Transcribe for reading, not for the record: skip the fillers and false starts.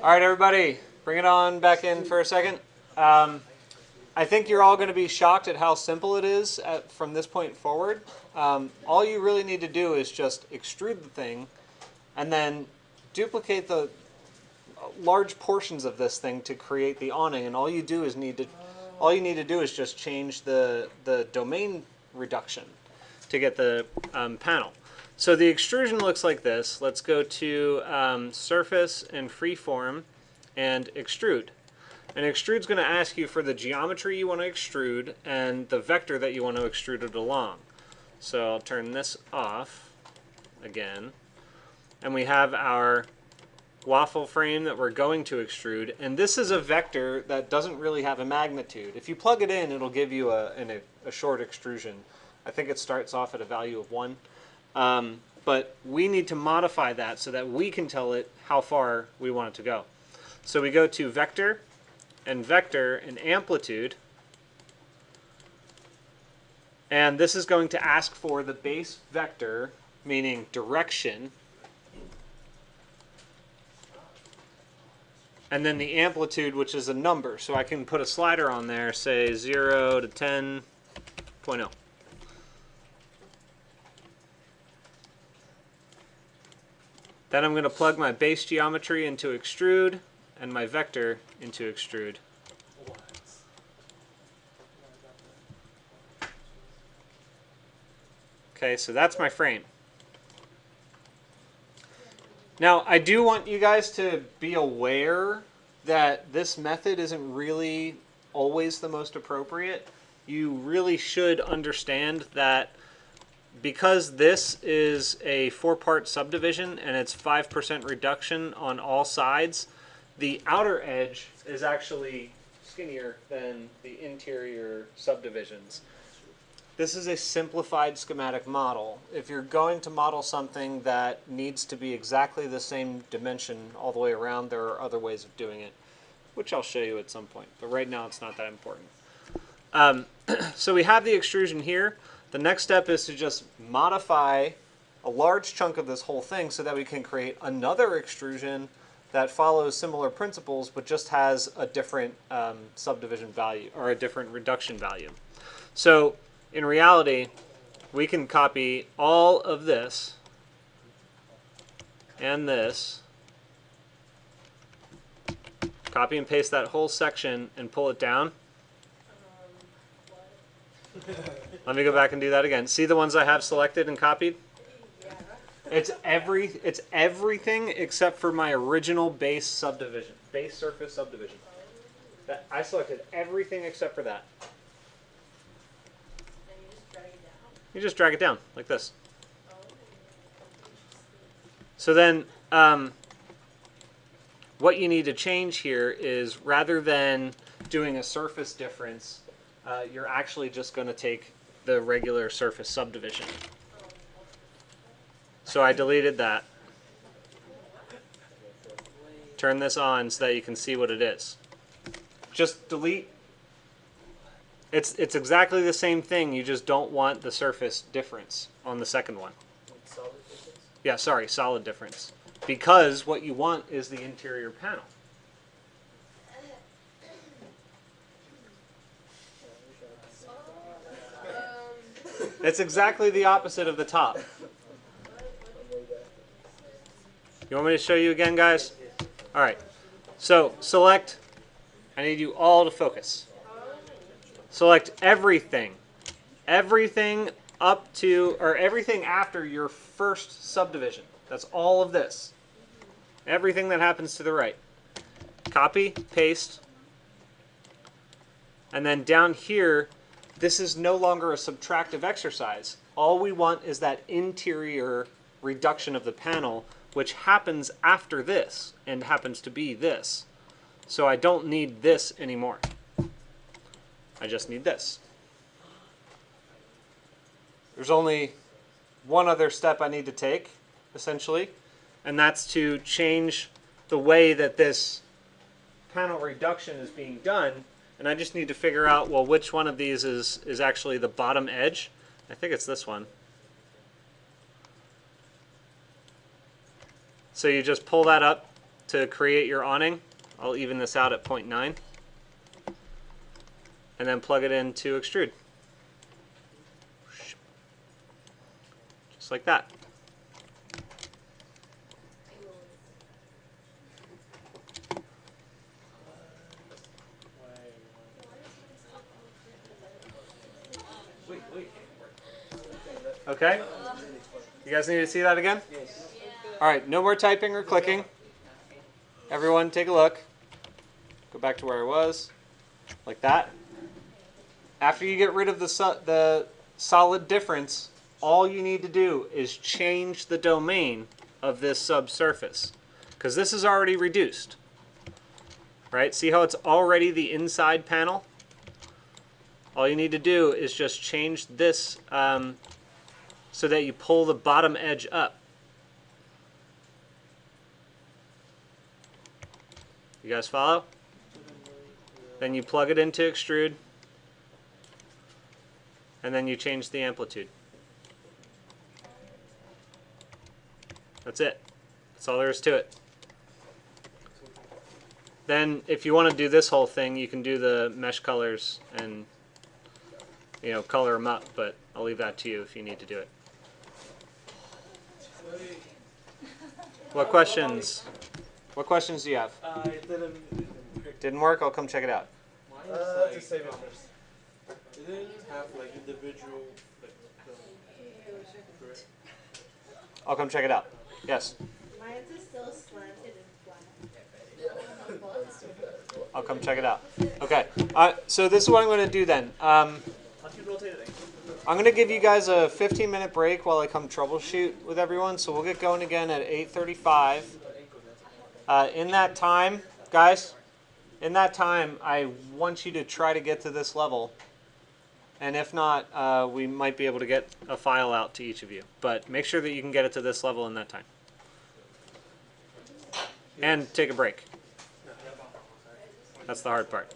All right, everybody, bring it on back in for a second. I think you're all going to be shocked at how simple it is from this point forward. All you really need to do is just extrude the thing and then duplicate the large portions of this thing to create the awning. And all you need to do is just change the domain reduction to get the panel. So the extrusion looks like this. Let's go to Surface and Freeform and Extrude. And Extrude's going to ask you for the geometry you want to extrude and the vector that you want to extrude it along. So I'll turn this off again. And we have our waffle frame that we're going to extrude. And this is a vector that doesn't really have a magnitude. If you plug it in, it'll give you a short extrusion. I think it starts off at a value of 1. But we need to modify that so that we can tell it how far we want it to go. So we go to Vector and Amplitude. And this is going to ask for the base vector, meaning direction. And then the amplitude, which is a number. So I can put a slider on there, say 0 to 10.0. Then I'm going to plug my base geometry into Extrude and my vector into Extrude. Okay, so that's my frame. Now, I do want you guys to be aware that this method isn't really always the most appropriate. You really should understand that because this is a 4-part subdivision and it's 5% reduction on all sides, the outer edge is actually skinnier than the interior subdivisions. This is a simplified schematic model. If you're going to model something that needs to be exactly the same dimension all the way around, there are other ways of doing it, which I'll show you at some point. But right now it's not that important. So we have the extrusion here. The next step is to just modify a large chunk of this whole thing so that we can create another extrusion that follows similar principles but just has a different subdivision value or a different reduction value. So in reality, we can copy all of this and this, copy and paste that whole section and pull it down. Let me go back and do that again. See the ones I have selected and copied? It's everything except for my original base subdivision, base surface subdivision. I selected everything except for that. You just drag it down like this. So then what you need to change here is rather than doing a surface difference, you're actually just going to take the regular surface subdivision. So I deleted that. Turn this on so that you can see what it is. Just delete. It's exactly the same thing, you just don't want the surface difference on the second one. Solid difference? Yeah, sorry, solid difference. Because what you want is the interior panel. It's exactly the opposite of the top. You want me to show you again, guys? All right. So select, I need you all to focus. Select everything. Everything up to, or everything after your first subdivision. That's all of this. Everything that happens to the right. Copy, paste. And then down here, this is no longer a subtractive exercise. All we want is that interior reduction of the panel, which happens after this and happens to be this. So I don't need this anymore. I just need this. There's only one other step I need to take, essentially, and that's to change the way that this panel reduction is being done. And I just need to figure out, well, which one of these is actually the bottom edge. I think it's this one. So you just pull that up to create your awning. I'll even this out at 0.9. And then plug it into extrude. Just like that. Okay? You guys need to see that again? Yes. All right, no more typing or clicking. Everyone take a look. Go back to where I was, like that. After you get rid of the solid difference, all you need to do is change the domain of this subsurface, because this is already reduced. Right? See how it's already the inside panel? All you need to do is just change this so that you pull the bottom edge up. You guys follow? Then you plug it into extrude, and then you change the amplitude. That's it. That's all there is to it. Then if you want to do this whole thing, you can do the mesh colors and, you know, color them up, but I'll leave that to you if you need to do it. What questions? What questions do you have? It Didn't work? I'll come check it out. to save it first. It didn't have like individual I'll come check it out. Yes? Mine is still slanted and flat. I'll come check it out. Okay. So this is what I'm going to do then. I'm going to give you guys a 15-minute break while I come troubleshoot with everyone. So we'll get going again at 8:35. In that time, guys, I want you to try to get to this level. And if not, we might be able to get a file out to each of you. But make sure that you can get it to this level in that time. And take a break. That's the hard part.